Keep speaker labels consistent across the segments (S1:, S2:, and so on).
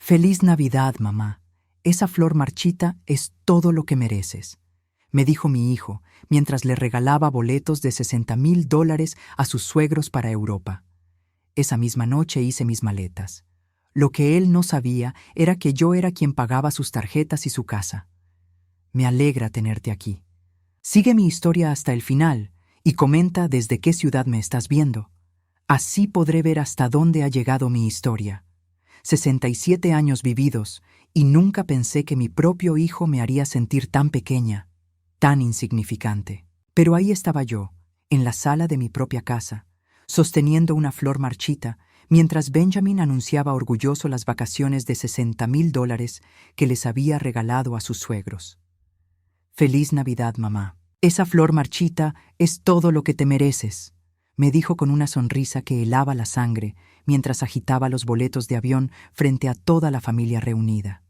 S1: Feliz Navidad, mamá. Esa flor marchita es todo lo que mereces, me dijo mi hijo, mientras le regalaba boletos de $60,000 a sus suegros para Europa. Esa misma noche hice mis maletas. Lo que él no sabía era que yo era quien pagaba sus tarjetas y su casa. Me alegra tenerte aquí. Sigue mi historia hasta el final y comenta desde qué ciudad me estás viendo. Así podré ver hasta dónde ha llegado mi historia. 67 años vividos, y nunca pensé que mi propio hijo me haría sentir tan pequeña, tan insignificante. Pero ahí estaba yo, en la sala de mi propia casa, sosteniendo una flor marchita, mientras Benjamin anunciaba orgulloso las vacaciones de $60,000 que les había regalado a sus suegros. Feliz Navidad, mamá. Esa flor marchita es todo lo que te mereces, me dijo con una sonrisa que helaba la sangre mientras agitaba los boletos de avión frente a toda la familia reunida.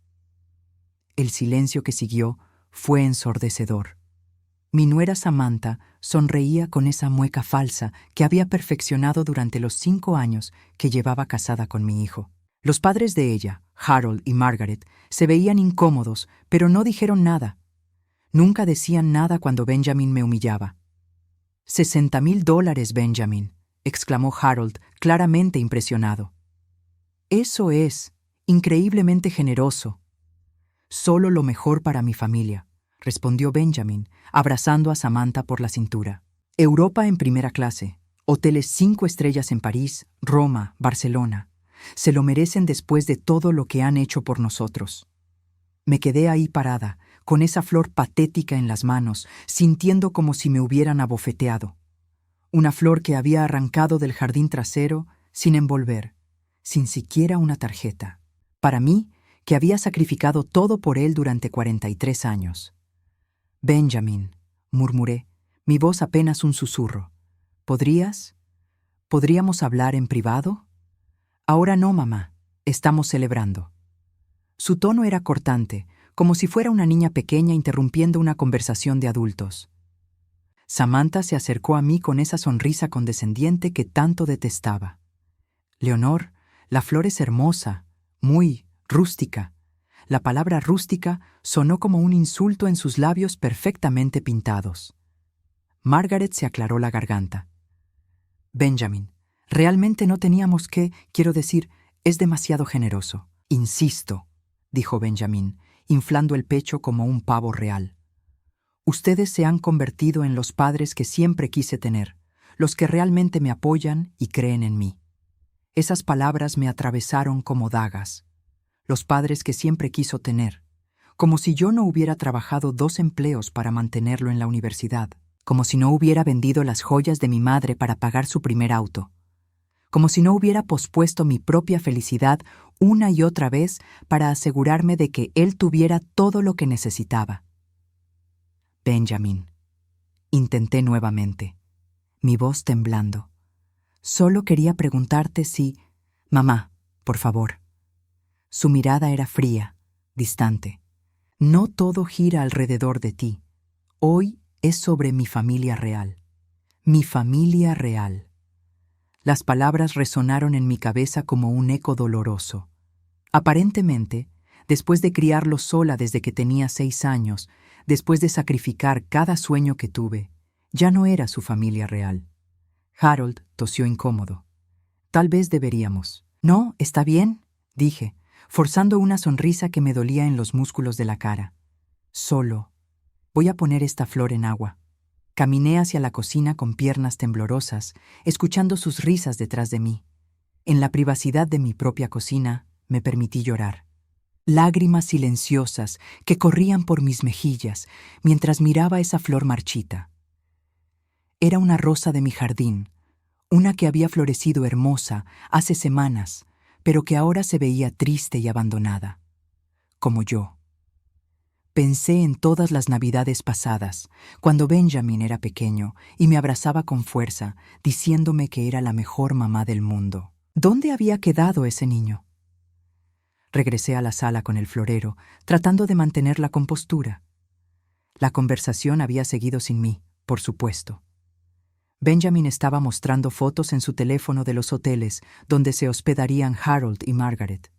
S1: El silencio que siguió fue ensordecedor. Mi nuera Samantha sonreía con esa mueca falsa que había perfeccionado durante los 5 años que llevaba casada con mi hijo. Los padres de ella, Harold y Margaret, se veían incómodos, pero no dijeron nada. Nunca decían nada cuando Benjamin me humillaba. $60,000, Benjamin, exclamó Harold, claramente impresionado. Eso es increíblemente generoso. Solo lo mejor para mi familia, respondió Benjamin, abrazando a Samantha por la cintura. Europa en primera clase, hoteles 5 estrellas en París, Roma, Barcelona. Se lo merecen después de todo lo que han hecho por nosotros. Me quedé ahí parada, con esa flor patética en las manos, sintiendo como si me hubieran abofeteado. Una flor que había arrancado del jardín trasero, sin envolver, sin siquiera una tarjeta. Para mí, que había sacrificado todo por él durante 43 años. Benjamin, murmuré, mi voz apenas un susurro. ¿Podríamos hablar en privado? Ahora no, mamá. Estamos celebrando. Su tono era cortante, como si fuera una niña pequeña interrumpiendo una conversación de adultos. Samantha se acercó a mí con esa sonrisa condescendiente que tanto detestaba. Leonor, la flor es hermosa, muy rústica. La palabra rústica sonó como un insulto en sus labios perfectamente pintados. Margaret se aclaró la garganta. Benjamin, realmente no teníamos que, quiero decir, es demasiado generoso. Insisto, dijo Benjamin, inflando el pecho como un pavo real. Ustedes se han convertido en los padres que siempre quise tener, los que realmente me apoyan y creen en mí. Esas palabras me atravesaron como dagas. Los padres que siempre quiso tener, como si yo no hubiera trabajado 2 empleos para mantenerlo en la universidad, como si no hubiera vendido las joyas de mi madre para pagar su primer auto, como si no hubiera pospuesto mi propia felicidad una y otra vez para asegurarme de que él tuviera todo lo que necesitaba. Benjamin, intenté nuevamente, mi voz temblando. Solo quería preguntarte si... Mamá, por favor. Su mirada era fría, distante. No todo gira alrededor de ti. Hoy es sobre mi familia real. Mi familia real. Las palabras resonaron en mi cabeza como un eco doloroso. Aparentemente, después de criarlo sola desde que tenía 6 años, después de sacrificar cada sueño que tuve, ya no era su familia real. Harold tosió incómodo. Tal vez deberíamos. No, está bien, dije, forzando una sonrisa que me dolía en los músculos de la cara. Solo. Voy a poner esta flor en agua. Caminé hacia la cocina con piernas temblorosas, escuchando sus risas detrás de mí. En la privacidad de mi propia cocina, me permití llorar. Lágrimas silenciosas que corrían por mis mejillas mientras miraba esa flor marchita. Era una rosa de mi jardín, una que había florecido hermosa hace semanas, pero que ahora se veía triste y abandonada. Como yo. Pensé en todas las Navidades pasadas, cuando Benjamin era pequeño y me abrazaba con fuerza, diciéndome que era la mejor mamá del mundo. ¿Dónde había quedado ese niño? Regresé a la sala con el florero, tratando de mantener la compostura. La conversación había seguido sin mí, por supuesto. Benjamin estaba mostrando fotos en su teléfono de los hoteles donde se hospedarían Harold y Margaret.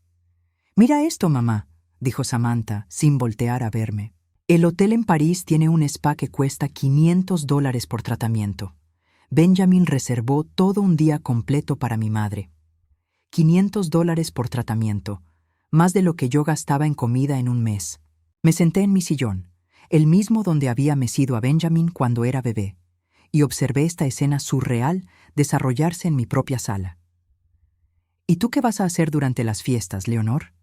S1: Mira esto, mamá, dijo Samantha, sin voltear a verme. El hotel en París tiene un spa que cuesta $500 por tratamiento. Benjamin reservó todo un día completo para mi madre. $500 por tratamiento, más de lo que yo gastaba en comida en un mes. Me senté en mi sillón, el mismo donde había mecido a Benjamin cuando era bebé, y observé esta escena surreal desarrollarse en mi propia sala. ¿Y tú qué vas a hacer durante las fiestas, Leonor?,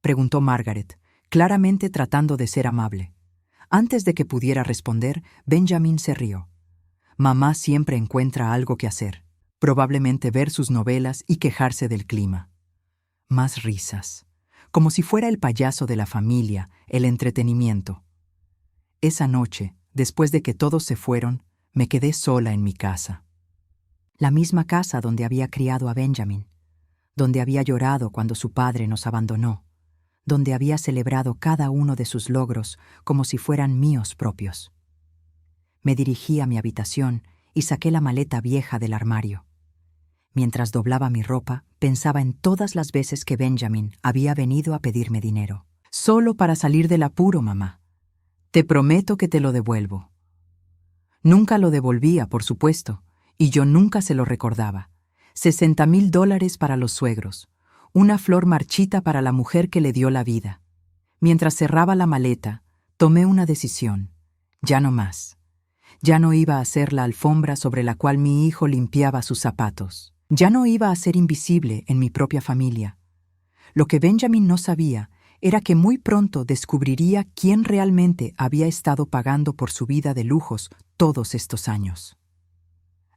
S1: preguntó Margaret, claramente tratando de ser amable. Antes de que pudiera responder, Benjamin se rió. Mamá siempre encuentra algo que hacer, probablemente ver sus novelas y quejarse del clima. Más risas, como si fuera el payaso de la familia, el entretenimiento. Esa noche, después de que todos se fueron, me quedé sola en mi casa. La misma casa donde había criado a Benjamin, donde había llorado cuando su padre nos abandonó, donde había celebrado cada uno de sus logros como si fueran míos propios. Me dirigí a mi habitación y saqué la maleta vieja del armario. Mientras doblaba mi ropa, pensaba en todas las veces que Benjamin había venido a pedirme dinero. Solo para salir del apuro, mamá. Te prometo que te lo devuelvo. Nunca lo devolvía, por supuesto, y yo nunca se lo recordaba. $60,000 para los suegros. Una flor marchita para la mujer que le dio la vida. Mientras cerraba la maleta, tomé una decisión. Ya no más. Ya no iba a ser la alfombra sobre la cual mi hijo limpiaba sus zapatos. Ya no iba a ser invisible en mi propia familia. Lo que Benjamin no sabía era que muy pronto descubriría quién realmente había estado pagando por su vida de lujos todos estos años.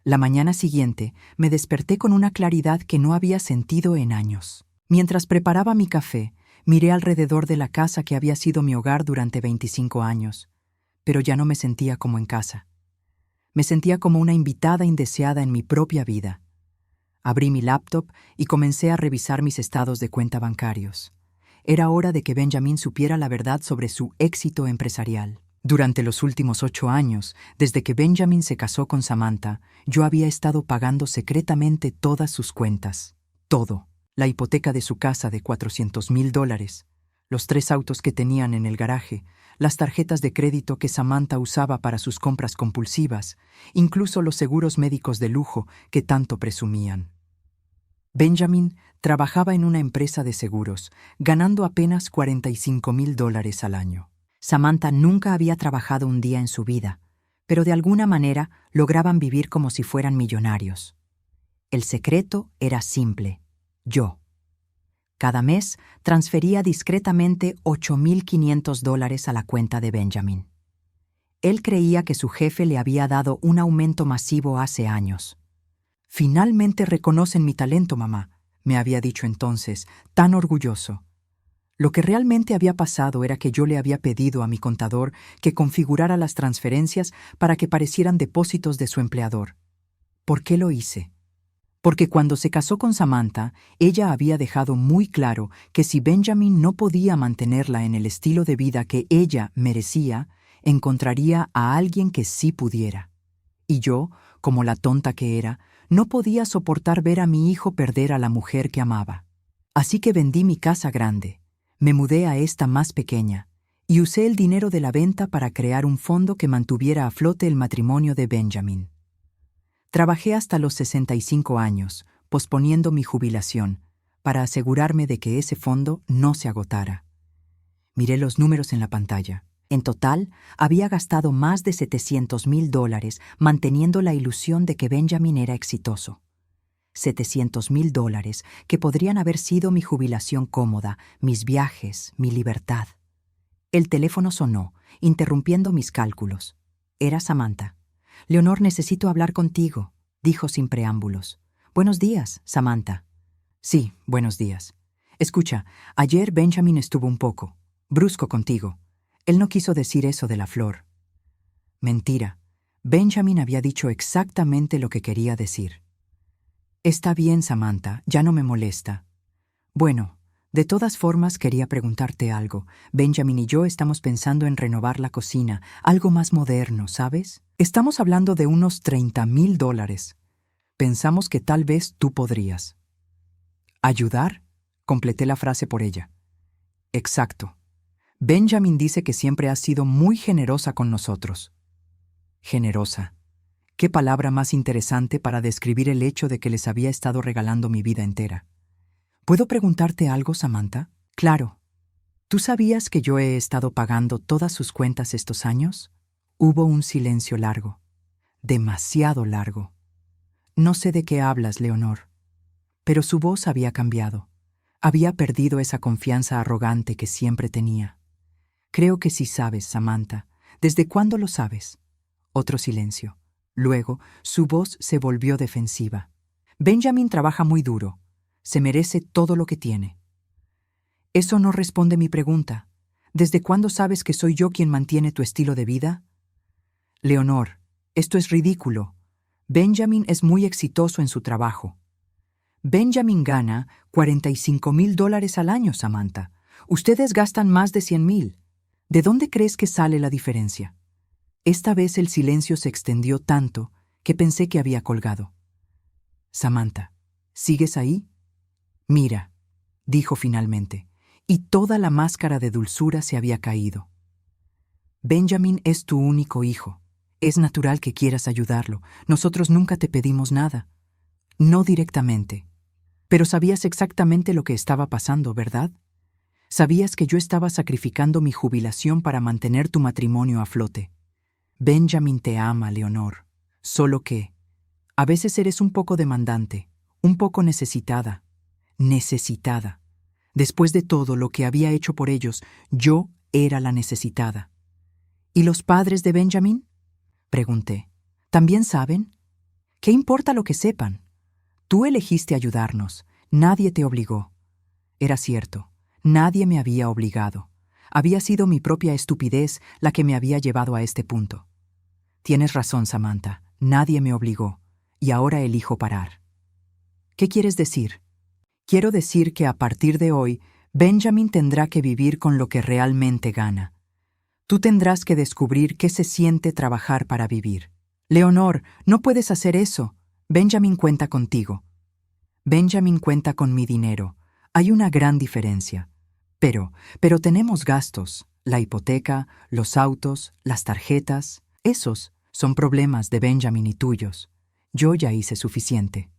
S1: La mañana siguiente me desperté con una claridad que no había sentido en años. Mientras preparaba mi café, miré alrededor de la casa que había sido mi hogar durante 25 años, pero ya no me sentía como en casa. Me sentía como una invitada indeseada en mi propia vida. Abrí mi laptop y comencé a revisar mis estados de cuenta bancarios. Era hora de que Benjamin supiera la verdad sobre su éxito empresarial. Durante los últimos 8 años, desde que Benjamin se casó con Samantha, yo había estado pagando secretamente todas sus cuentas. Todo. La hipoteca de su casa de $400,000, los 3 autos que tenían en el garaje, las tarjetas de crédito que Samantha usaba para sus compras compulsivas, incluso los seguros médicos de lujo que tanto presumían. Benjamin trabajaba en una empresa de seguros, ganando apenas $45,000 al año. Samantha nunca había trabajado un día en su vida, pero de alguna manera lograban vivir como si fueran millonarios. El secreto era simple: yo. Cada mes transfería discretamente $8,500 a la cuenta de Benjamin. Él creía que su jefe le había dado un aumento masivo hace años. «Finalmente reconocen mi talento, mamá», me había dicho entonces, tan orgulloso. Lo que realmente había pasado era que yo le había pedido a mi contador que configurara las transferencias para que parecieran depósitos de su empleador. ¿Por qué lo hice? Porque cuando se casó con Samantha, ella había dejado muy claro que si Benjamin no podía mantenerla en el estilo de vida que ella merecía, encontraría a alguien que sí pudiera. Y yo, como la tonta que era, no podía soportar ver a mi hijo perder a la mujer que amaba. Así que vendí mi casa grande, me mudé a esta más pequeña, y usé el dinero de la venta para crear un fondo que mantuviera a flote el matrimonio de Benjamin. Trabajé hasta los 65 años, posponiendo mi jubilación, para asegurarme de que ese fondo no se agotara. Miré los números en la pantalla. En total, había gastado más de $700,000 manteniendo la ilusión de que Benjamin era exitoso. $700,000 que podrían haber sido mi jubilación cómoda, mis viajes, mi libertad. El teléfono sonó, interrumpiendo mis cálculos. Era Samantha. «Leonor, necesito hablar contigo», dijo sin preámbulos. «Buenos días, Samantha». «Sí, buenos días. Escucha, ayer Benjamin estuvo un poco brusco contigo. Él no quiso decir eso de la flor». Mentira. Benjamin había dicho exactamente lo que quería decir. «Está bien, Samantha, ya no me molesta». «Bueno, de todas formas quería preguntarte algo. Benjamin y yo estamos pensando en renovar la cocina, algo más moderno, ¿sabes? Estamos hablando de unos $30,000. Pensamos que tal vez tú podrías». «¿Ayudar? completé la frase por ella. Exacto. Benjamin dice que siempre has sido muy generosa con nosotros. Generosa. Qué palabra más interesante para describir el hecho de que les había estado regalando mi vida entera. ¿Puedo preguntarte algo, Samantha? Claro. ¿Tú sabías que yo he estado pagando todas sus cuentas estos años? Hubo un silencio largo. Demasiado largo. No sé de qué hablas, Leonor. Pero su voz había cambiado. Había perdido esa confianza arrogante que siempre tenía. Creo que sí sabes, Samantha. ¿Desde cuándo lo sabes? Otro silencio. Luego, su voz se volvió defensiva. Benjamin trabaja muy duro. Se merece todo lo que tiene. Eso no responde mi pregunta. ¿Desde cuándo sabes que soy yo quien mantiene tu estilo de vida? Leonor, esto es ridículo. Benjamin es muy exitoso en su trabajo. Benjamin gana $45,000 al año, Samantha. Ustedes gastan más de 100,000. ¿De dónde crees que sale la diferencia? Esta vez el silencio se extendió tanto que pensé que había colgado. Samantha, ¿sigues ahí? Mira, dijo finalmente, y toda la máscara de dulzura se había caído. Benjamin es tu único hijo. Es natural que quieras ayudarlo. Nosotros nunca te pedimos nada. No directamente. Pero sabías exactamente lo que estaba pasando, ¿verdad? Sabías que yo estaba sacrificando mi jubilación para mantener tu matrimonio a flote. Benjamin te ama, Leonor. Solo que a veces eres un poco demandante, un poco necesitada. Necesitada. Después de todo lo que había hecho por ellos, yo era la necesitada. ¿Y los padres de Benjamin? Pregunté. ¿También saben? ¿Qué importa lo que sepan? Tú elegiste ayudarnos. Nadie te obligó. Era cierto. Nadie me había obligado. Había sido mi propia estupidez la que me había llevado a este punto. Tienes razón, Samantha. Nadie me obligó. Y ahora elijo parar. ¿Qué quieres decir? Quiero decir que a partir de hoy, Benjamin tendrá que vivir con lo que realmente gana. Tú tendrás que descubrir qué se siente trabajar para vivir. Leonor, no puedes hacer eso. Benjamin cuenta contigo. Benjamin cuenta con mi dinero. Hay una gran diferencia. Pero tenemos gastos. La hipoteca, los autos, las tarjetas. Esos son problemas de Benjamin y tuyos. Yo ya hice suficiente.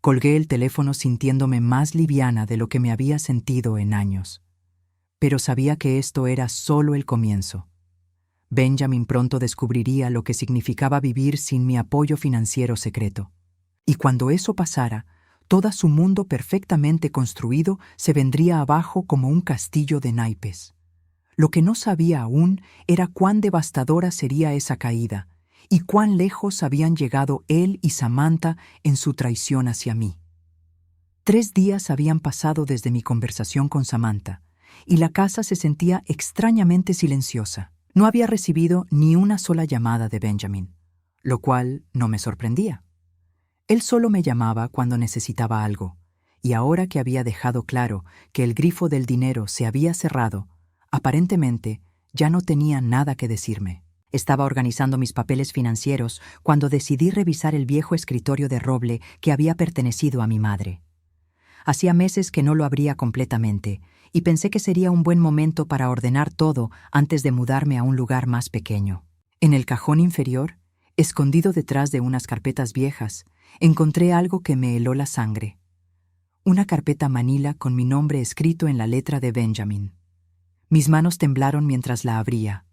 S1: Colgué el teléfono sintiéndome más liviana de lo que me había sentido en años. Pero sabía que esto era solo el comienzo. Benjamin pronto descubriría lo que significaba vivir sin mi apoyo financiero secreto. Y cuando eso pasara, todo su mundo perfectamente construido se vendría abajo como un castillo de naipes. Lo que no sabía aún era cuán devastadora sería esa caída y cuán lejos habían llegado él y Samantha en su traición hacia mí. 3 días habían pasado desde mi conversación con Samantha, y la casa se sentía extrañamente silenciosa. No había recibido ni una sola llamada de Benjamin, lo cual no me sorprendía. Él solo me llamaba cuando necesitaba algo, y ahora que había dejado claro que el grifo del dinero se había cerrado, aparentemente ya no tenía nada que decirme. Estaba organizando mis papeles financieros cuando decidí revisar el viejo escritorio de roble que había pertenecido a mi madre. Hacía meses que no lo abría completamente, y pensé que sería un buen momento para ordenar todo antes de mudarme a un lugar más pequeño. En el cajón inferior, escondido detrás de unas carpetas viejas, encontré algo que me heló la sangre. Una carpeta manila con mi nombre escrito en la letra de Benjamin. Mis manos temblaron mientras la abría.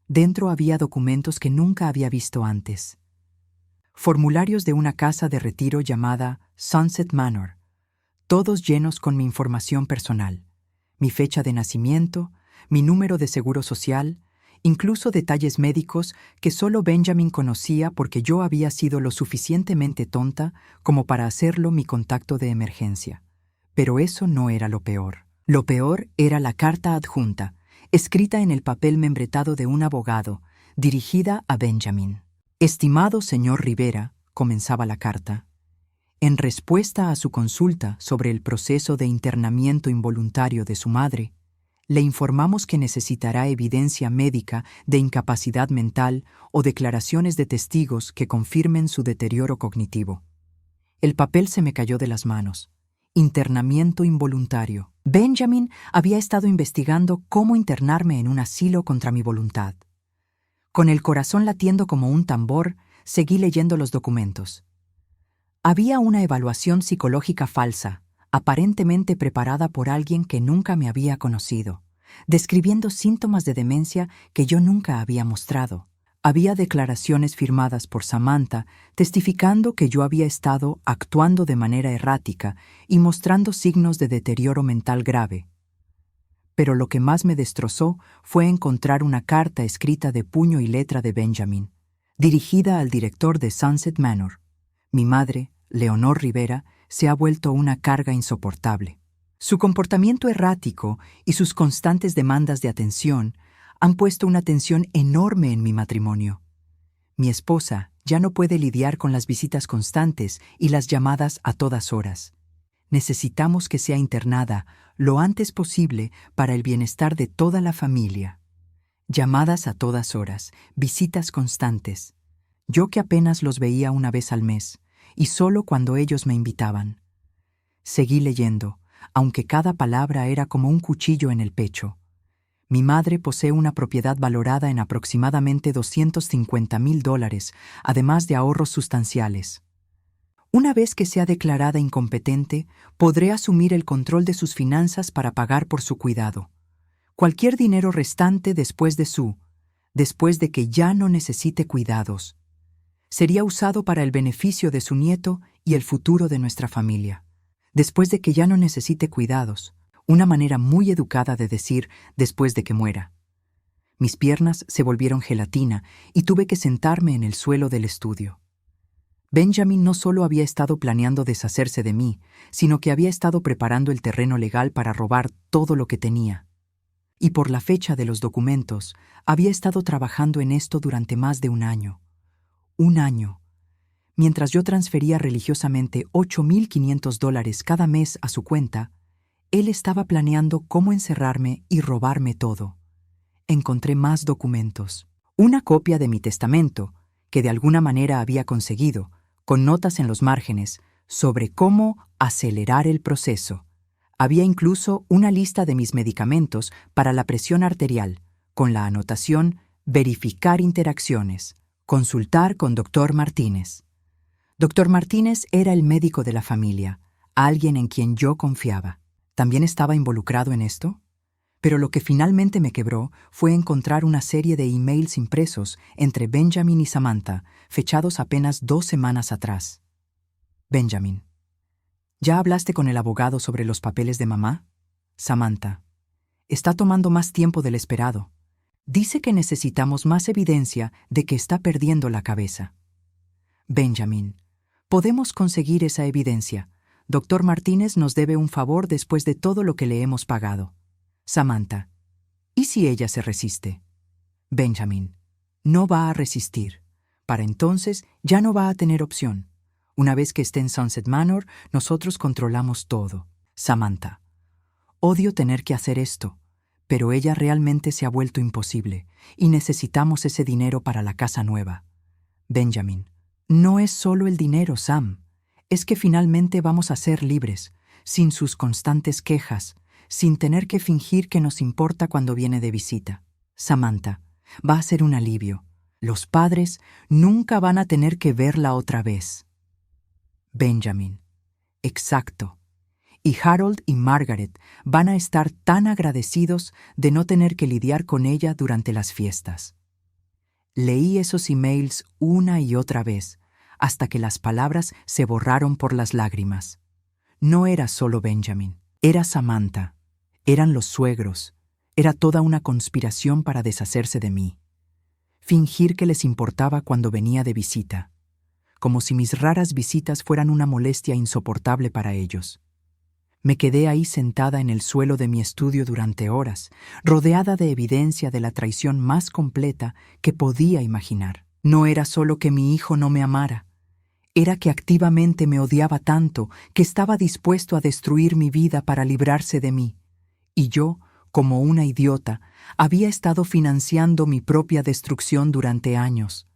S1: Dentro había documentos que nunca había visto antes. Formularios de una casa de retiro llamada Sunset Manor, todos llenos con mi información personal, mi fecha de nacimiento, mi número de seguro social, incluso detalles médicos que solo Benjamin conocía porque yo había sido lo suficientemente tonta como para hacerlo mi contacto de emergencia. Pero eso no era lo peor. Lo peor era la carta adjunta, escrita en el papel membretado de un abogado, dirigida a Benjamin. «Estimado señor Rivera», comenzaba la carta, en respuesta a su consulta sobre el proceso de internamiento involuntario de su madre, le informamos que necesitará evidencia médica de incapacidad mental o declaraciones de testigos que confirmen su deterioro cognitivo. El papel se me cayó de las manos, Internamiento involuntario. Benjamin había estado investigando cómo internarme en un asilo contra mi voluntad. Con el corazón latiendo como un tambor, seguí leyendo los documentos. Había una evaluación psicológica falsa, aparentemente preparada por alguien que nunca me había conocido, describiendo síntomas de demencia que yo nunca había mostrado. Había declaraciones firmadas por Samantha testificando que yo había estado actuando de manera errática y mostrando signos de deterioro mental grave. Pero lo que más me destrozó fue encontrar una carta escrita de puño y letra de Benjamin, dirigida al director de Sunset Manor. Mi madre, Leonor Rivera, se ha vuelto una carga insoportable. Su comportamiento errático y sus constantes demandas de atención han puesto una tensión enorme en mi matrimonio. Mi esposa ya no puede lidiar con las visitas constantes y las llamadas a todas horas. Necesitamos que sea internada lo antes posible para el bienestar de toda la familia. Llamadas a todas horas, visitas constantes. Yo que apenas los veía una vez al mes, y solo cuando ellos me invitaban. Seguí leyendo, aunque cada palabra era como un cuchillo en el pecho. Mi madre posee una propiedad valorada en aproximadamente $250,000, además de ahorros sustanciales. Una vez que sea declarada incompetente, podré asumir el control de sus finanzas para pagar por su cuidado. Cualquier dinero restante después de que ya no necesite cuidados, sería usado para el beneficio de su nieto y el futuro de nuestra familia. Después de que ya no necesite cuidados, una manera muy educada de decir después de que muera. Mis piernas se volvieron gelatina y tuve que sentarme en el suelo del estudio. Benjamin no solo había estado planeando deshacerse de mí, sino que había estado preparando el terreno legal para robar todo lo que tenía. Y por la fecha de los documentos, había estado trabajando en esto durante más de un año. Un año. Mientras yo transfería religiosamente $8,500 cada mes a su cuenta, él estaba planeando cómo encerrarme y robarme todo. Encontré más documentos. Una copia de mi testamento, que de alguna manera había conseguido, con notas en los márgenes sobre cómo acelerar el proceso. Había incluso una lista de mis medicamentos para la presión arterial, con la anotación verificar interacciones, consultar con Dr. Martínez. Dr. Martínez era el médico de la familia, alguien en quien yo confiaba. ¿También estaba involucrado en esto? Pero lo que finalmente me quebró fue encontrar una serie de emails impresos entre Benjamin y Samantha, fechados apenas 2 semanas atrás. Benjamin: ¿ya hablaste con el abogado sobre los papeles de mamá? Samantha: está tomando más tiempo del esperado. Dice que necesitamos más evidencia de que está perdiendo la cabeza. Benjamin: podemos conseguir esa evidencia. Dr. Martínez nos debe un favor después de todo lo que le hemos pagado. Samantha: ¿y si ella se resiste? Benjamin: no va a resistir. Para entonces ya no va a tener opción. Una vez que esté en Sunset Manor, nosotros controlamos todo. Samantha: odio tener que hacer esto, pero ella realmente se ha vuelto imposible y necesitamos ese dinero para la casa nueva. Benjamin: no es solo el dinero, Sam. Es que finalmente vamos a ser libres, sin sus constantes quejas, sin tener que fingir que nos importa cuando viene de visita. Samantha: va a ser un alivio. Los padres nunca van a tener que verla otra vez. Benjamin: exacto. Y Harold y Margaret van a estar tan agradecidos de no tener que lidiar con ella durante las fiestas. Leí esos emails una y otra vez, hasta que las palabras se borraron por las lágrimas. No era solo Benjamin, era Samantha, eran los suegros, era toda una conspiración para deshacerse de mí. Fingir que les importaba cuando venía de visita, como si mis raras visitas fueran una molestia insoportable para ellos. Me quedé ahí sentada en el suelo de mi estudio durante horas, rodeada de evidencia de la traición más completa que podía imaginar. No era solo que mi hijo no me amara, era que activamente me odiaba tanto que estaba dispuesto a destruir mi vida para librarse de mí. Y yo, como una idiota, había estado financiando mi propia destrucción durante años.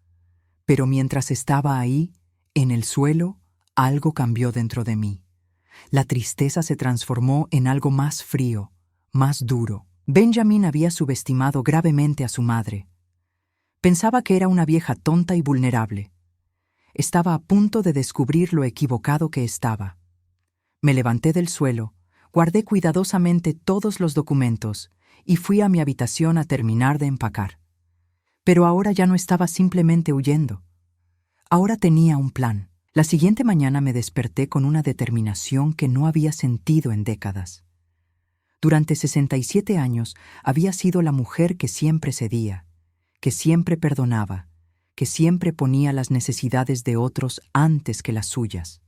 S1: Pero mientras estaba ahí, en el suelo, algo cambió dentro de mí. La tristeza se transformó en algo más frío, más duro. Benjamin había subestimado gravemente a su madre. Pensaba que era una vieja tonta y vulnerable. Estaba a punto de descubrir lo equivocado que estaba. Me levanté del suelo, guardé cuidadosamente todos los documentos y fui a mi habitación a terminar de empacar. Pero ahora ya no estaba simplemente huyendo. Ahora tenía un plan. La siguiente mañana me desperté con una determinación que no había sentido en décadas. Durante 67 años había sido la mujer que siempre cedía, que siempre perdonaba, que siempre ponía las necesidades de otros antes que las suyas.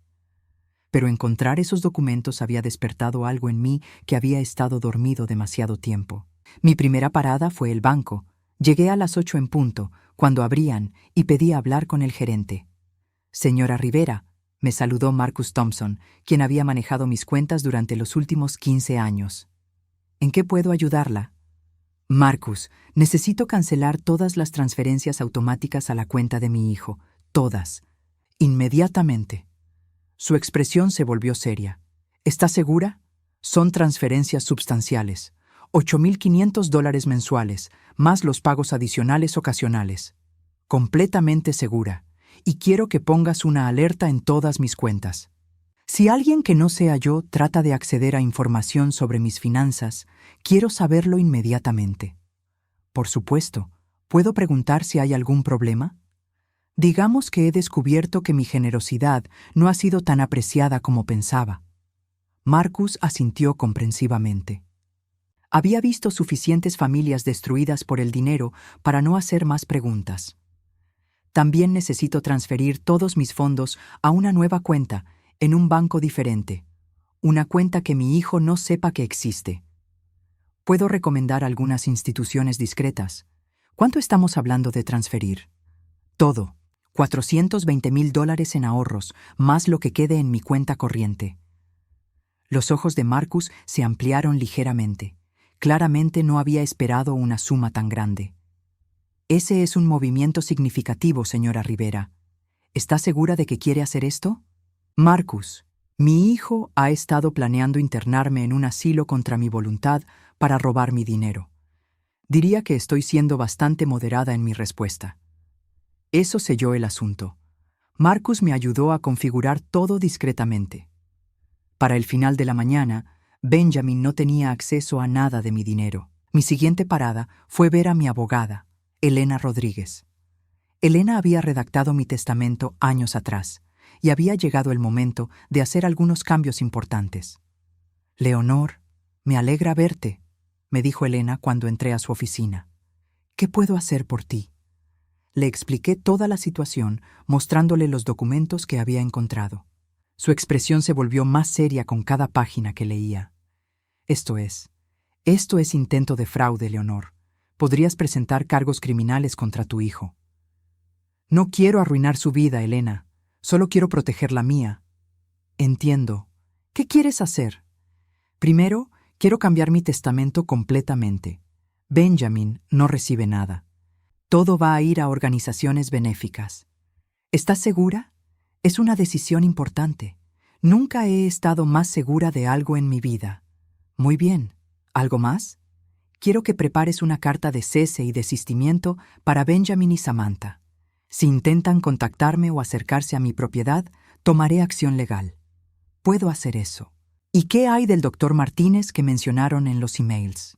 S1: Pero encontrar esos documentos había despertado algo en mí que había estado dormido demasiado tiempo. Mi primera parada fue el banco. Llegué a las 8 en punto, cuando abrían, y pedí hablar con el gerente. «Señora Rivera», me saludó Marcus Thompson, quien había manejado mis cuentas durante los últimos 15 años. «¿En qué puedo ayudarla?» «Marcus, necesito cancelar todas las transferencias automáticas a la cuenta de mi hijo. Todas. Inmediatamente». Su expresión se volvió seria. «¿Está segura? Son transferencias substanciales. $8,500 mensuales, más los pagos adicionales ocasionales. Completamente segura. Y quiero que pongas una alerta en todas mis cuentas. Si alguien que no sea yo trata de acceder a información sobre mis finanzas, quiero saberlo inmediatamente. Por supuesto, ¿puedo preguntar si hay algún problema? Digamos que he descubierto que mi generosidad no ha sido tan apreciada como pensaba». Marcus asintió comprensivamente. Había visto suficientes familias destruidas por el dinero para no hacer más preguntas. «También necesito transferir todos mis fondos a una nueva cuenta, en un banco diferente. Una cuenta que mi hijo no sepa que existe. Puedo recomendar algunas instituciones discretas. ¿Cuánto estamos hablando de transferir?» «Todo. $420,000 en ahorros, más lo que quede en mi cuenta corriente». Los ojos de Marcus se ampliaron ligeramente. Claramente no había esperado una suma tan grande. «Ese es un movimiento significativo, señora Rivera. ¿Está segura de que quiere hacer esto?» «Marcus, mi hijo ha estado planeando internarme en un asilo contra mi voluntad para robar mi dinero. Diría que estoy siendo bastante moderada en mi respuesta». Eso selló el asunto. Marcus me ayudó a configurar todo discretamente. Para el final de la mañana, Benjamin no tenía acceso a nada de mi dinero. Mi siguiente parada fue ver a mi abogada, Elena Rodríguez. Elena había redactado mi testamento años atrás, y había llegado el momento de hacer algunos cambios importantes. «Leonor, me alegra verte», me dijo Elena cuando entré a su oficina. «¿Qué puedo hacer por ti?» Le expliqué toda la situación, mostrándole los documentos que había encontrado. Su expresión se volvió más seria con cada página que leía. Esto es intento de fraude, Leonor. Podrías presentar cargos criminales contra tu hijo». «No quiero arruinar su vida, Elena. Solo quiero proteger la mía». «Entiendo. ¿Qué quieres hacer?» «Primero, quiero cambiar mi testamento completamente. Benjamin no recibe nada. Todo va a ir a organizaciones benéficas». «¿Estás segura? Es una decisión importante. Nunca he estado más segura de algo en mi vida». «Muy bien. ¿Algo más?» «Quiero que prepares una carta de cese y desistimiento para Benjamin y Samantha. Si intentan contactarme o acercarse a mi propiedad, tomaré acción legal». «Puedo hacer eso». «¿Y qué hay del doctor Martínez que mencionaron en los emails?»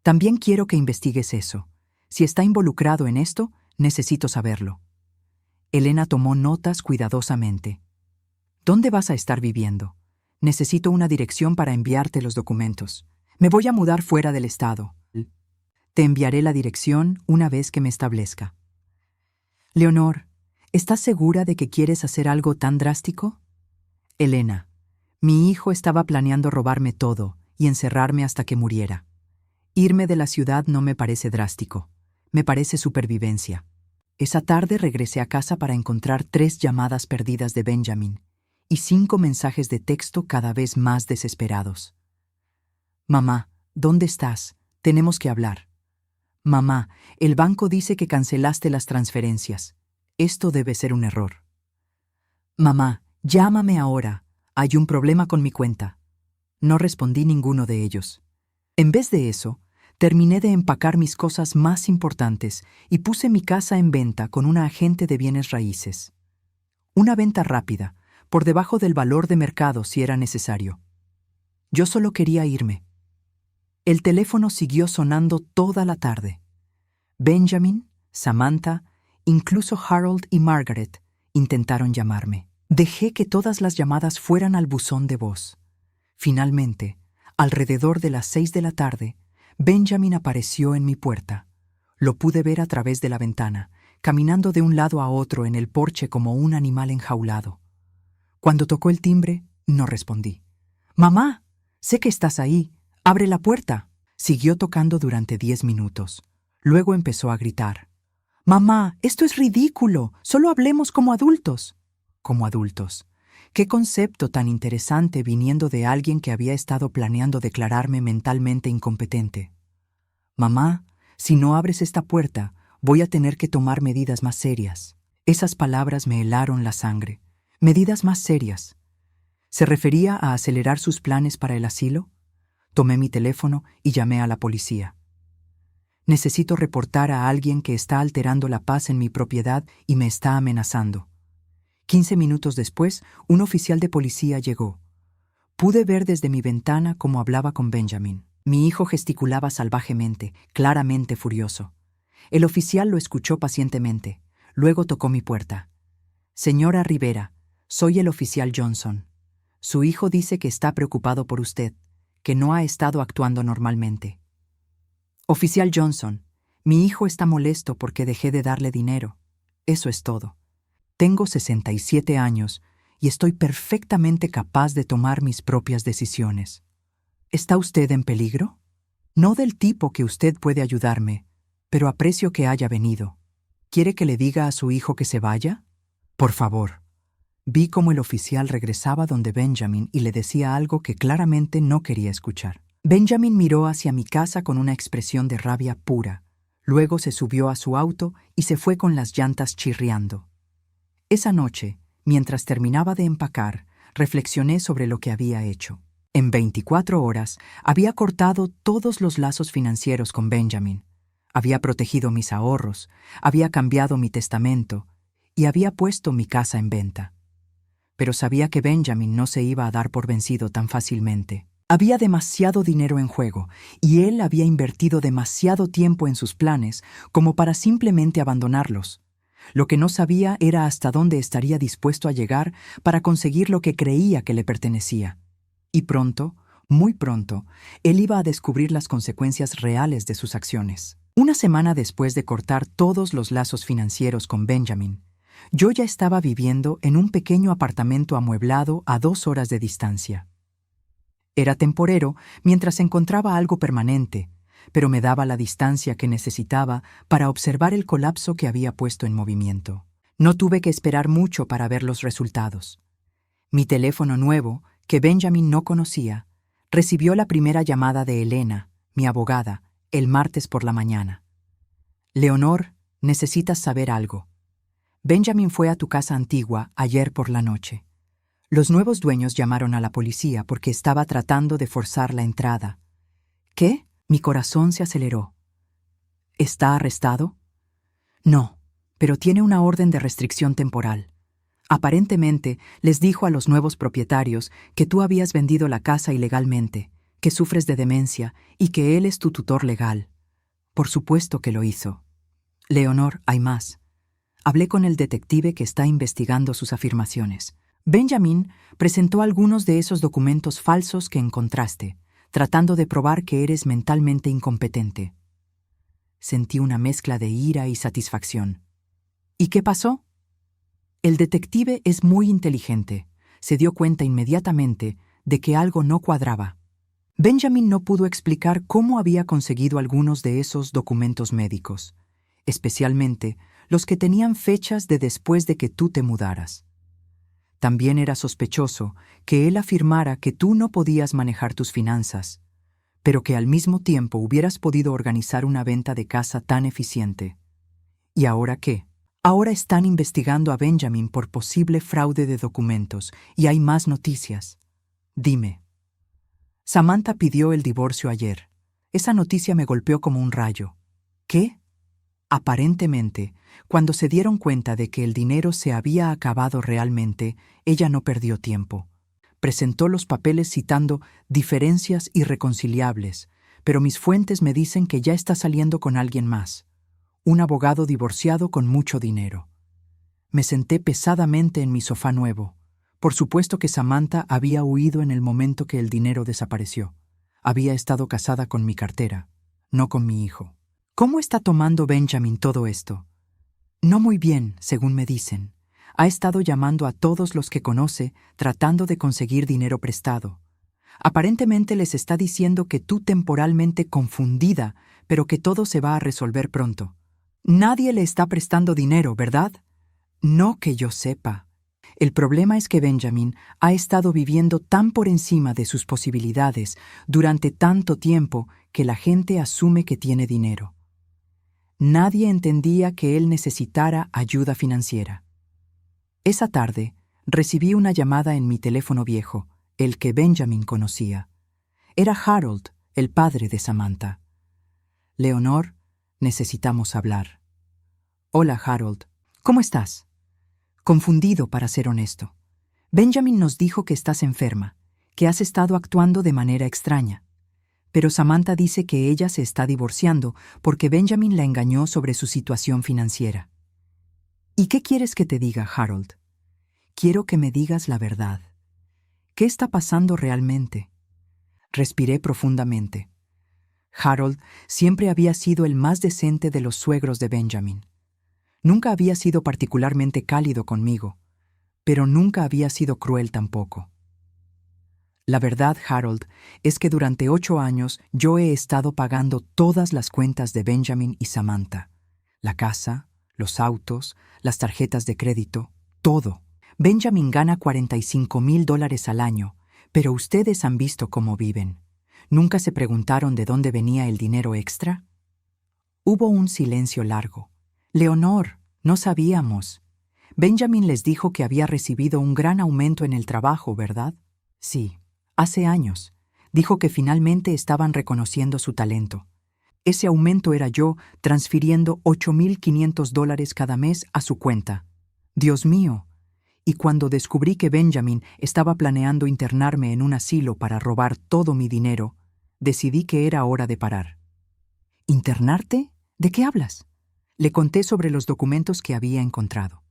S1: «También quiero que investigues eso. Si está involucrado en esto, necesito saberlo». Elena tomó notas cuidadosamente. «¿Dónde vas a estar viviendo? Necesito una dirección para enviarte los documentos. Me voy a mudar fuera del estado. Te enviaré la dirección una vez que me establezca». «Leonor, ¿estás segura de que quieres hacer algo tan drástico?» «Elena, mi hijo estaba planeando robarme todo y encerrarme hasta que muriera. Irme de la ciudad no me parece drástico. Me parece supervivencia». Esa tarde regresé a casa para encontrar 3 llamadas perdidas de Benjamin y 5 mensajes de texto cada vez más desesperados. «Mamá, ¿dónde estás? Tenemos que hablar». «Mamá, el banco dice que cancelaste las transferencias. Esto debe ser un error». «Mamá, llámame ahora. Hay un problema con mi cuenta. No respondí ninguno de ellos. En vez de eso, terminé de empacar mis cosas más importantes y puse mi casa en venta con una agente de bienes raíces. Una venta rápida, por debajo del valor de mercado si era necesario. Yo solo quería irme. El teléfono siguió sonando toda la tarde. Benjamin, Samantha, incluso Harold y Margaret intentaron llamarme. Dejé que todas las llamadas fueran al buzón de voz. Finalmente, alrededor de las 6 de la tarde, Benjamin apareció en mi puerta. Lo pude ver a través de la ventana, caminando de un lado a otro en el porche como un animal enjaulado. Cuando tocó el timbre, no respondí. «Mamá, sé que estás ahí. Abre la puerta». Siguió tocando durante 10 minutos. Luego empezó a gritar. «Mamá, esto es ridículo. Solo hablemos como adultos». Como adultos. Qué concepto tan interesante viniendo de alguien que había estado planeando declararme mentalmente incompetente. «Mamá, si no abres esta puerta, voy a tener que tomar medidas más serias». Esas palabras me helaron la sangre. Medidas más serias. ¿Se refería a acelerar sus planes para el asilo? Tomé mi teléfono y llamé a la policía. Necesito reportar a alguien que está alterando la paz en mi propiedad y me está amenazando. 15 minutos después, un oficial de policía llegó. Pude ver desde mi ventana cómo hablaba con Benjamin. Mi hijo gesticulaba salvajemente, claramente furioso. El oficial lo escuchó pacientemente. Luego tocó mi puerta. «Señora Rivera, soy el oficial Johnson. Su hijo dice que está preocupado por usted, que no ha estado actuando normalmente». «Oficial Johnson, mi hijo está molesto porque dejé de darle dinero. Eso es todo. Tengo 67 años y estoy perfectamente capaz de tomar mis propias decisiones. ¿Está usted en peligro? No del tipo que usted puede ayudarme, pero aprecio que haya venido. ¿Quiere que le diga a su hijo que se vaya? Por favor». Vi cómo el oficial regresaba donde Benjamin y le decía algo que claramente no quería escuchar. Benjamin miró hacia mi casa con una expresión de rabia pura. Luego se subió a su auto y se fue con las llantas chirriando. Esa noche, mientras terminaba de empacar, reflexioné sobre lo que había hecho. En 24 horas había cortado todos los lazos financieros con Benjamin. Había protegido mis ahorros, había cambiado mi testamento y había puesto mi casa en venta. Pero sabía que Benjamin no se iba a dar por vencido tan fácilmente. Había demasiado dinero en juego y él había invertido demasiado tiempo en sus planes como para simplemente abandonarlos. Lo que no sabía era hasta dónde estaría dispuesto a llegar para conseguir lo que creía que le pertenecía. Y pronto, muy pronto, él iba a descubrir las consecuencias reales de sus acciones. Una semana después de cortar todos los lazos financieros con Benjamin, yo ya estaba viviendo en un pequeño apartamento amueblado a 2 horas de distancia. Era temporero mientras encontraba algo permanente, pero me daba la distancia que necesitaba para observar el colapso que había puesto en movimiento. No tuve que esperar mucho para ver los resultados. Mi teléfono nuevo, que Benjamin no conocía, recibió la primera llamada de Elena, mi abogada, el martes por la mañana. «Leonor, necesitas saber algo. Benjamin fue a tu casa antigua ayer por la noche. Los nuevos dueños llamaron a la policía porque estaba tratando de forzar la entrada». «¿Qué?». Mi corazón se aceleró. «¿Está arrestado?». «No, pero tiene una orden de restricción temporal. Aparentemente, les dijo a los nuevos propietarios que tú habías vendido la casa ilegalmente, que sufres de demencia y que él es tu tutor legal. Por supuesto que lo hizo. Leonor, hay más. Hablé con el detective que está investigando sus afirmaciones. Benjamin presentó algunos de esos documentos falsos que encontraste, tratando de probar que eres mentalmente incompetente». Sentí una mezcla de ira y satisfacción. «¿Y qué pasó?». El detective es muy inteligente. Se dio cuenta inmediatamente de que algo no cuadraba. Benjamin no pudo explicar cómo había conseguido algunos de esos documentos médicos, especialmente los que tenían fechas de después de que tú te mudaras. También era sospechoso que él afirmara que tú no podías manejar tus finanzas, pero que al mismo tiempo hubieras podido organizar una venta de casa tan eficiente. ¿Y ahora qué? Ahora están investigando a Benjamin por posible fraude de documentos y hay más noticias. Dime. Samantha pidió el divorcio ayer. Esa noticia me golpeó como un rayo. ¿Qué? Aparentemente, cuando se dieron cuenta de que el dinero se había acabado realmente, ella no perdió tiempo. Presentó los papeles citando diferencias irreconciliables, pero mis fuentes me dicen que ya está saliendo con alguien más, un abogado divorciado con mucho dinero. Me senté pesadamente en mi sofá nuevo. Por supuesto que Samantha había huido en el momento que el dinero desapareció. Había estado casada con mi cartera, no con mi hijo. ¿Cómo está tomando Benjamin todo esto? No muy bien, según me dicen. Ha estado llamando a todos los que conoce, tratando de conseguir dinero prestado. Aparentemente les está diciendo que tú temporalmente confundida, pero que todo se va a resolver pronto. Nadie le está prestando dinero, ¿verdad? No que yo sepa. El problema es que Benjamin ha estado viviendo tan por encima de sus posibilidades durante tanto tiempo que la gente asume que tiene dinero. Nadie entendía que él necesitara ayuda financiera. Esa tarde, recibí una llamada en mi teléfono viejo, el que Benjamin conocía. Era Harold, el padre de Samantha. Leonor, necesitamos hablar. Hola, Harold. ¿Cómo estás? Confundido, para ser honesto. Benjamin nos dijo que estás enferma, que has estado actuando de manera extraña. Pero Samantha dice que ella se está divorciando porque Benjamin la engañó sobre su situación financiera. ¿Y qué quieres que te diga, Harold? Quiero que me digas la verdad. ¿Qué está pasando realmente? Respiré profundamente. Harold siempre había sido el más decente de los suegros de Benjamin. Nunca había sido particularmente cálido conmigo, pero nunca había sido cruel tampoco. La verdad, Harold, es que durante 8 años yo he estado pagando todas las cuentas de Benjamin y Samantha. La casa, los autos, las tarjetas de crédito, todo. Benjamin gana $45,000 al año, pero ustedes han visto cómo viven. ¿Nunca se preguntaron de dónde venía el dinero extra? Hubo un silencio largo. Leonor, no sabíamos. Benjamin les dijo que había recibido un gran aumento en el trabajo, ¿verdad? Sí, hace años. Dijo que finalmente estaban reconociendo su talento. Ese aumento era yo transfiriendo $8,500 cada mes a su cuenta. Dios mío. Y cuando descubrí que Benjamin estaba planeando internarme en un asilo para robar todo mi dinero, decidí que era hora de parar. ¿Internarte? ¿De qué hablas? Le conté sobre los documentos que había encontrado.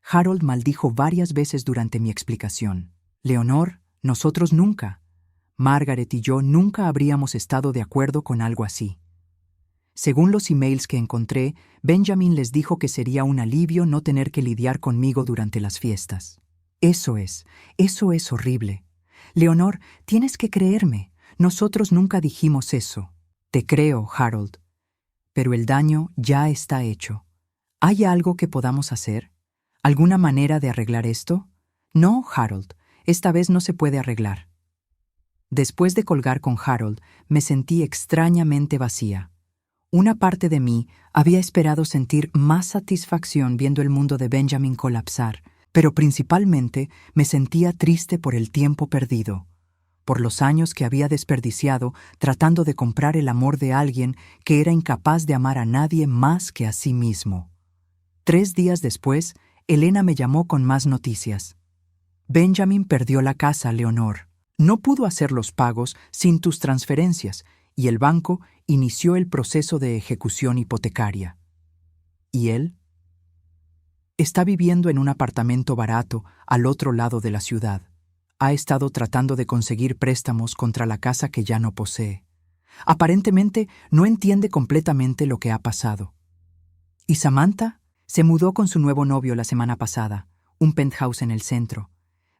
S1: Harold maldijo varias veces durante mi explicación. Leonor, nosotros nunca. Margaret y yo nunca habríamos estado de acuerdo con algo así. Según los emails que encontré, Benjamin les dijo que sería un alivio no tener que lidiar conmigo durante las fiestas. Eso es horrible. Leonor, tienes que creerme. Nosotros nunca dijimos eso. Te creo, Harold. Pero el daño ya está hecho. ¿Hay algo que podamos hacer? ¿Alguna manera de arreglar esto? No, Harold. Esta vez no se puede arreglar. Después de colgar con Harold, me sentí extrañamente vacía. Una parte de mí había esperado sentir más satisfacción viendo el mundo de Benjamin colapsar, pero principalmente me sentía triste por el tiempo perdido, por los años que había desperdiciado tratando de comprar el amor de alguien que era incapaz de amar a nadie más que a sí mismo. 3 días después, Elena me llamó con más noticias. Benjamin perdió la casa, Leonor. No pudo hacer los pagos sin tus transferencias, y el banco inició el proceso de ejecución hipotecaria. ¿Y él? Está viviendo en un apartamento barato al otro lado de la ciudad. Ha estado tratando de conseguir préstamos contra la casa que ya no posee. Aparentemente no entiende completamente lo que ha pasado. ¿Y Samantha? Se mudó con su nuevo novio la semana pasada, un penthouse en el centro.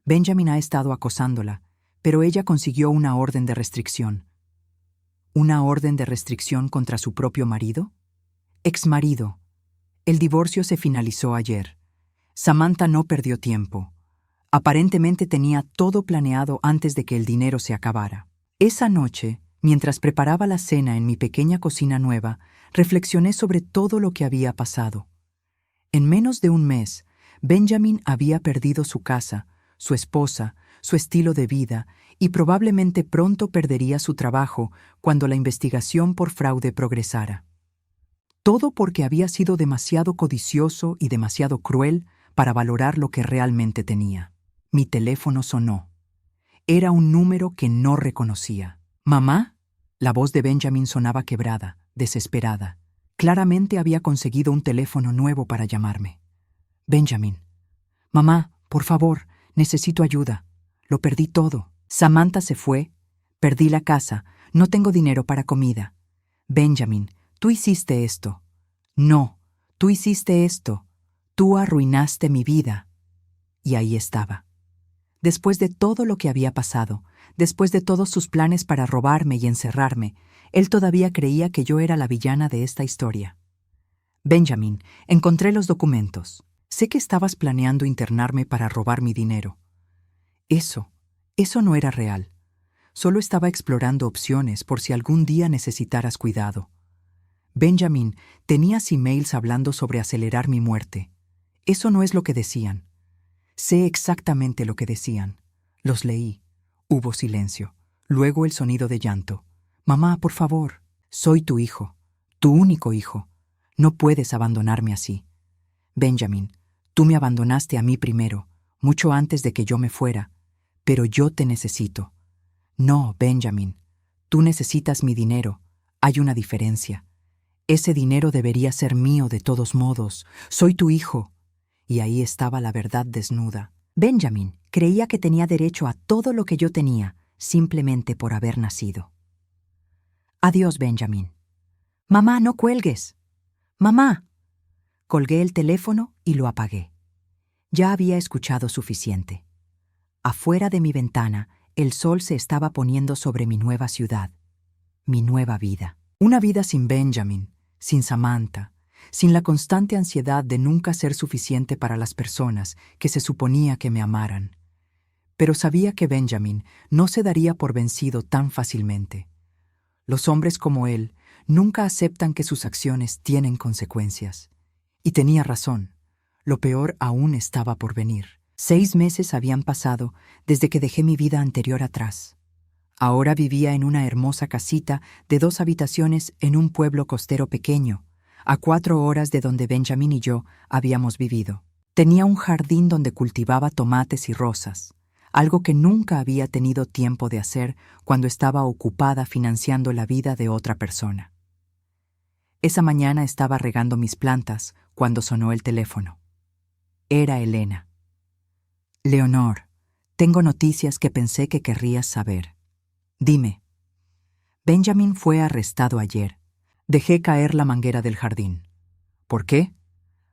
S1: Benjamin ha estado acosándola, pero ella consiguió una orden de restricción. ¿Una orden de restricción contra su propio marido? Exmarido. El divorcio se finalizó ayer. Samantha no perdió tiempo. Aparentemente tenía todo planeado antes de que el dinero se acabara. Esa noche, mientras preparaba la cena en mi pequeña cocina nueva, reflexioné sobre todo lo que había pasado. En menos de un mes, Benjamin había perdido su casa, su esposa, su estilo de vida y probablemente pronto perdería su trabajo cuando la investigación por fraude progresara. Todo porque había sido demasiado codicioso y demasiado cruel para valorar lo que realmente tenía. Mi teléfono sonó. Era un número que no reconocía. ¿Mamá? La voz de Benjamin sonaba quebrada, desesperada. Claramente había conseguido un teléfono nuevo para llamarme. Benjamin. Mamá, por favor, necesito ayuda. Lo perdí todo. Samantha se fue. Perdí la casa. No tengo dinero para comida. Benjamin, tú hiciste esto. No, tú hiciste esto. Tú arruinaste mi vida. Y ahí estaba. Después de todo lo que había pasado, después de todos sus planes para robarme y encerrarme, él todavía creía que yo era la villana de esta historia. Benjamin, encontré los documentos. Sé que estabas planeando internarme para robar mi dinero. Eso no era real. Solo estaba explorando opciones por si algún día necesitaras cuidado. Benjamin, tenías emails hablando sobre acelerar mi muerte. Eso no es lo que decían. Sé exactamente lo que decían. Los leí. Hubo silencio. Luego el sonido de llanto. Mamá, por favor. Soy tu hijo. Tu único hijo. No puedes abandonarme así. Benjamin, tú me abandonaste a mí primero, mucho antes de que yo me fuera. Pero yo te necesito. No, Benjamin. Tú necesitas mi dinero. Hay una diferencia. Ese dinero debería ser mío de todos modos. Soy tu hijo. Y ahí estaba la verdad desnuda. Benjamin creía que tenía derecho a todo lo que yo tenía, simplemente por haber nacido. Adiós, Benjamin. Mamá, no cuelgues. Mamá. Colgué el teléfono y lo apagué. Ya había escuchado suficiente. Afuera de mi ventana, el sol se estaba poniendo sobre mi nueva ciudad, mi nueva vida. Una vida sin Benjamin, sin Samantha, sin la constante ansiedad de nunca ser suficiente para las personas que se suponía que me amaran. Pero sabía que Benjamin no se daría por vencido tan fácilmente. Los hombres como él nunca aceptan que sus acciones tienen consecuencias. Y tenía razón. Lo peor aún estaba por venir. 6 meses habían pasado desde que dejé mi vida anterior atrás. Ahora vivía en una hermosa casita de 2 habitaciones en un pueblo costero pequeño, a 4 horas de donde Benjamin y yo habíamos vivido. Tenía un jardín donde cultivaba tomates y rosas, algo que nunca había tenido tiempo de hacer cuando estaba ocupada financiando la vida de otra persona. Esa mañana estaba regando mis plantas cuando sonó el teléfono. Era Elena. Leonor, tengo noticias que pensé que querrías saber. Dime. Benjamin fue arrestado ayer. Dejé caer la manguera del jardín. ¿Por qué?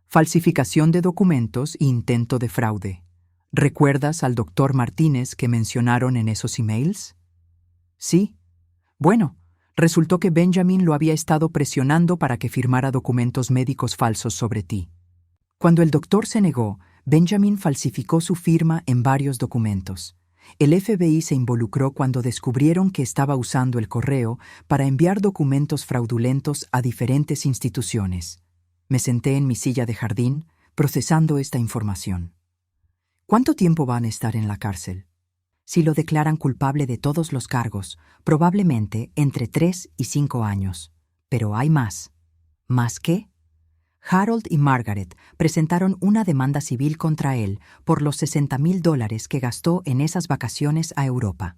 S1: Falsificación de documentos e intento de fraude. ¿Recuerdas al doctor Martínez que mencionaron en esos emails? Sí. Bueno, resultó que Benjamin lo había estado presionando para que firmara documentos médicos falsos sobre ti. Cuando el doctor se negó, Benjamin falsificó su firma en varios documentos. El FBI se involucró cuando descubrieron que estaba usando el correo para enviar documentos fraudulentos a diferentes instituciones. Me senté en mi silla de jardín, procesando esta información. ¿Cuánto tiempo van a estar en la cárcel? Si lo declaran culpable de todos los cargos, probablemente entre 3 y 5 años. Pero hay más. ¿Más qué? Harold y Margaret presentaron una demanda civil contra él por los $60,000 que gastó en esas vacaciones a Europa.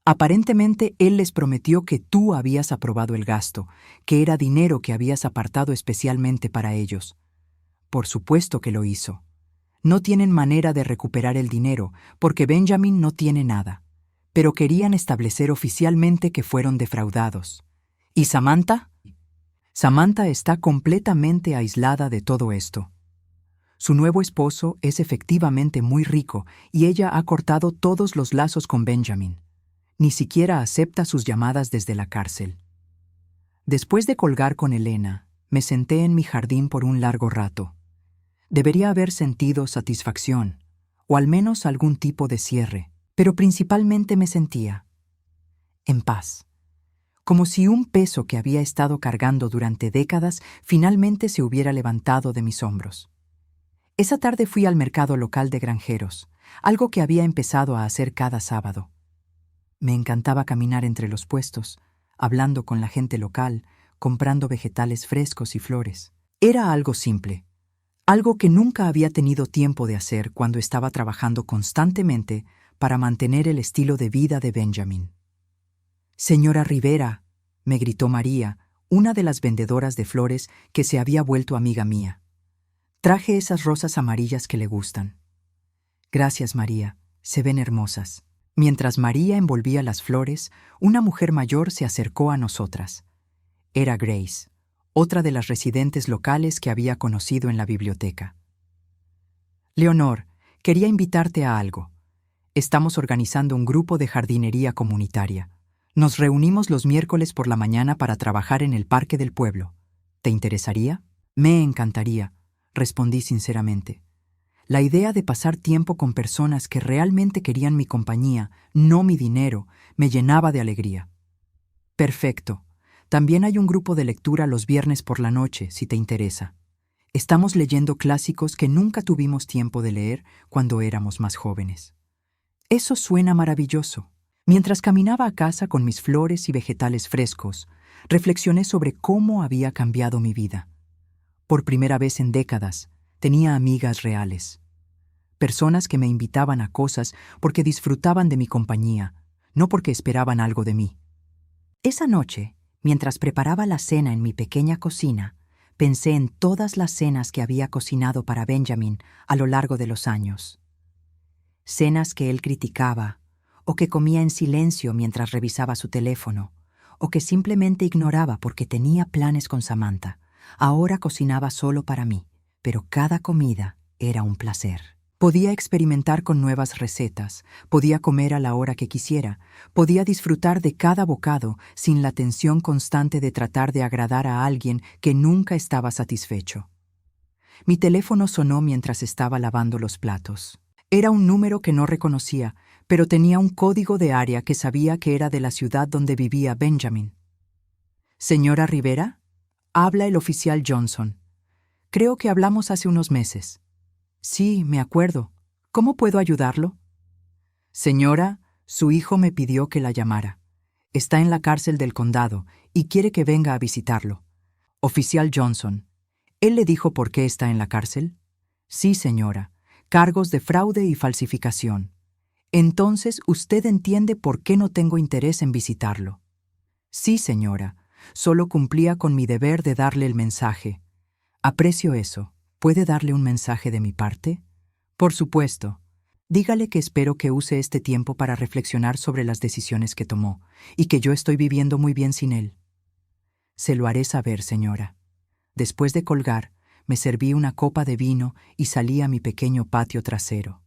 S1: Aparentemente, él les prometió que tú habías aprobado el gasto, que era dinero que habías apartado especialmente para ellos. Por supuesto que lo hizo. No tienen manera de recuperar el dinero, porque Benjamin no tiene nada. Pero querían establecer oficialmente que fueron defraudados. ¿Y Samantha? Samantha está completamente aislada de todo esto. Su nuevo esposo es efectivamente muy rico y ella ha cortado todos los lazos con Benjamin. Ni siquiera acepta sus llamadas desde la cárcel. Después de colgar con Elena, me senté en mi jardín por un largo rato. Debería haber sentido satisfacción, o al menos algún tipo de cierre, pero principalmente me sentía en paz. Como si un peso que había estado cargando durante décadas finalmente se hubiera levantado de mis hombros. Esa tarde fui al mercado local de granjeros, algo que había empezado a hacer cada sábado. Me encantaba caminar entre los puestos, hablando con la gente local, comprando vegetales frescos y flores. Era algo simple, algo que nunca había tenido tiempo de hacer cuando estaba trabajando constantemente para mantener el estilo de vida de Benjamin. «Señora Rivera», me gritó María, una de las vendedoras de flores que se había vuelto amiga mía. «Traje esas rosas amarillas que le gustan». «Gracias, María, se ven hermosas». Mientras María envolvía las flores, una mujer mayor se acercó a nosotras. Era Grace, otra de las residentes locales que había conocido en la biblioteca. «Leonor, quería invitarte a algo. Estamos organizando un grupo de jardinería comunitaria. Nos reunimos los miércoles por la mañana para trabajar en el parque del pueblo. ¿Te interesaría?» «Me encantaría», respondí sinceramente. La idea de pasar tiempo con personas que realmente querían mi compañía, no mi dinero, me llenaba de alegría. «Perfecto. También hay un grupo de lectura los viernes por la noche, si te interesa. Estamos leyendo clásicos que nunca tuvimos tiempo de leer cuando éramos más jóvenes». «Eso suena maravilloso». Mientras caminaba a casa con mis flores y vegetales frescos, reflexioné sobre cómo había cambiado mi vida. Por primera vez en décadas, tenía amigas reales. Personas que me invitaban a cosas porque disfrutaban de mi compañía, no porque esperaban algo de mí. Esa noche, mientras preparaba la cena en mi pequeña cocina, pensé en todas las cenas que había cocinado para Benjamin a lo largo de los años. Cenas que él criticaba, o que comía en silencio mientras revisaba su teléfono, o que simplemente ignoraba porque tenía planes con Samantha. Ahora cocinaba solo para mí, pero cada comida era un placer. Podía experimentar con nuevas recetas, podía comer a la hora que quisiera, podía disfrutar de cada bocado sin la tensión constante de tratar de agradar a alguien que nunca estaba satisfecho. Mi teléfono sonó mientras estaba lavando los platos. Era un número que no reconocía, pero tenía un código de área que sabía que era de la ciudad donde vivía Benjamin. «¿Señora Rivera?» «Habla el oficial Johnson. Creo que hablamos hace unos meses». «Sí, me acuerdo. ¿Cómo puedo ayudarlo?» «Señora, su hijo me pidió que la llamara. Está en la cárcel del condado y quiere que venga a visitarlo». «Oficial Johnson, ¿él le dijo por qué está en la cárcel?» «Sí, señora. Cargos de fraude y falsificación». «Entonces, ¿usted entiende por qué no tengo interés en visitarlo?» «Sí, señora. Solo cumplía con mi deber de darle el mensaje». «Aprecio eso. ¿Puede darle un mensaje de mi parte?» «Por supuesto. Dígale que espero que use este tiempo para reflexionar sobre las decisiones que tomó y que yo estoy viviendo muy bien sin él». «Se lo haré saber, señora». Después de colgar, me serví una copa de vino y salí a mi pequeño patio trasero.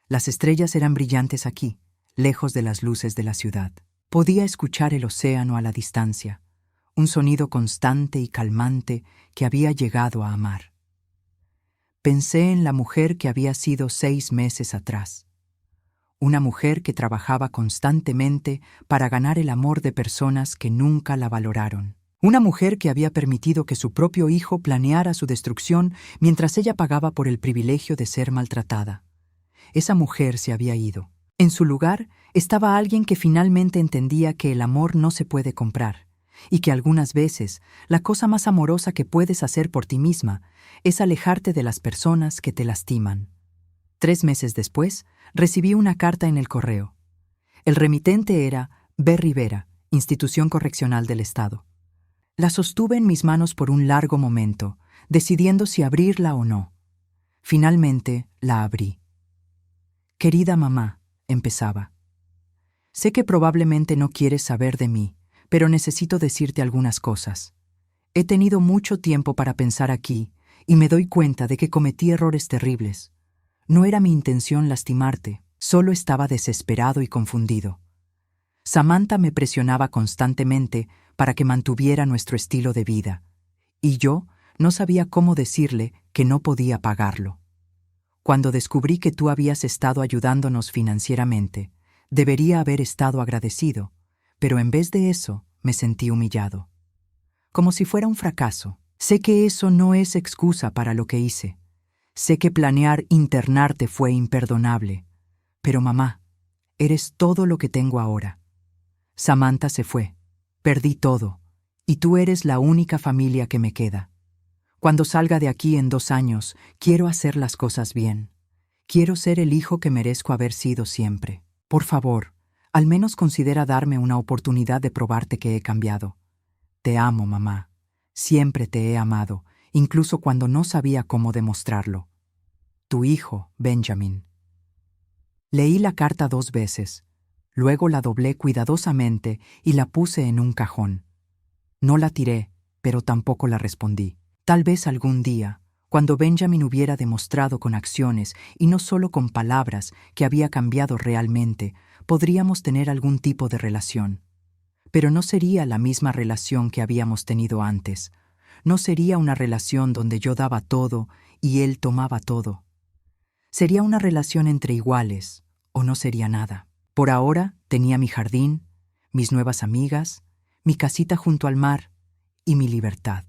S1: Las estrellas eran brillantes aquí, lejos de las luces de la ciudad. Podía escuchar el océano a la distancia, un sonido constante y calmante que había llegado a amar. Pensé en la mujer que había sido 6 meses atrás. Una mujer que trabajaba constantemente para ganar el amor de personas que nunca la valoraron. Una mujer que había permitido que su propio hijo planeara su destrucción mientras ella pagaba por el privilegio de ser maltratada. Esa mujer se había ido. En su lugar estaba alguien que finalmente entendía que el amor no se puede comprar y que algunas veces la cosa más amorosa que puedes hacer por ti misma es alejarte de las personas que te lastiman. 3 meses después, recibí una carta en el correo. El remitente era B. Rivera, Institución Correccional del Estado. La sostuve en mis manos por un largo momento, decidiendo si abrirla o no. Finalmente la abrí. «Querida mamá», empezaba. «Sé que probablemente no quieres saber de mí, pero necesito decirte algunas cosas. He tenido mucho tiempo para pensar aquí y me doy cuenta de que cometí errores terribles. No era mi intención lastimarte, solo estaba desesperado y confundido. Samantha me presionaba constantemente para que mantuviera nuestro estilo de vida, y yo no sabía cómo decirle que no podía pagarlo. Cuando descubrí que tú habías estado ayudándonos financieramente, debería haber estado agradecido, pero en vez de eso me sentí humillado. Como si fuera un fracaso. Sé que eso no es excusa para lo que hice. Sé que planear internarte fue imperdonable, pero mamá, eres todo lo que tengo ahora. Samantha se fue, perdí todo, y tú eres la única familia que me queda. Cuando salga de aquí en 2 años, quiero hacer las cosas bien. Quiero ser el hijo que merezco haber sido siempre. Por favor, al menos considera darme una oportunidad de probarte que he cambiado. Te amo, mamá. Siempre te he amado, incluso cuando no sabía cómo demostrarlo. Tu hijo, Benjamin. Leí la carta 2 veces. Luego la doblé cuidadosamente y la puse en un cajón. No la tiré, pero tampoco la respondí. Tal vez algún día, cuando Benjamin hubiera demostrado con acciones y no solo con palabras que había cambiado realmente, podríamos tener algún tipo de relación. Pero no sería la misma relación que habíamos tenido antes. No sería una relación donde yo daba todo y él tomaba todo. Sería una relación entre iguales, o no sería nada. Por ahora tenía mi jardín, mis nuevas amigas, mi casita junto al mar y mi libertad.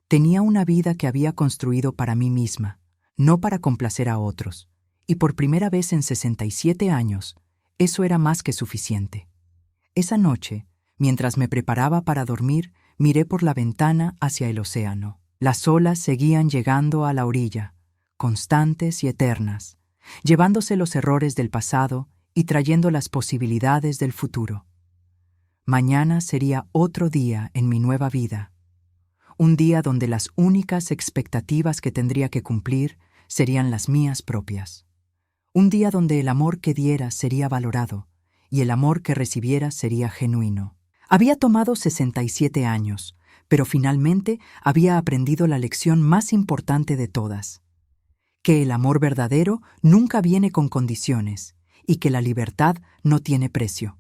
S1: Tenía una vida que había construido para mí misma, no para complacer a otros, y por primera vez en 67 años, eso era más que suficiente. Esa noche, mientras me preparaba para dormir, miré por la ventana hacia el océano. Las olas seguían llegando a la orilla, constantes y eternas, llevándose los errores del pasado y trayendo las posibilidades del futuro. Mañana sería otro día en mi nueva vida. Un día donde las únicas expectativas que tendría que cumplir serían las mías propias. Un día donde el amor que diera sería valorado y el amor que recibiera sería genuino. Había tomado 67 años, pero finalmente había aprendido la lección más importante de todas: que el amor verdadero nunca viene con condiciones y que la libertad no tiene precio.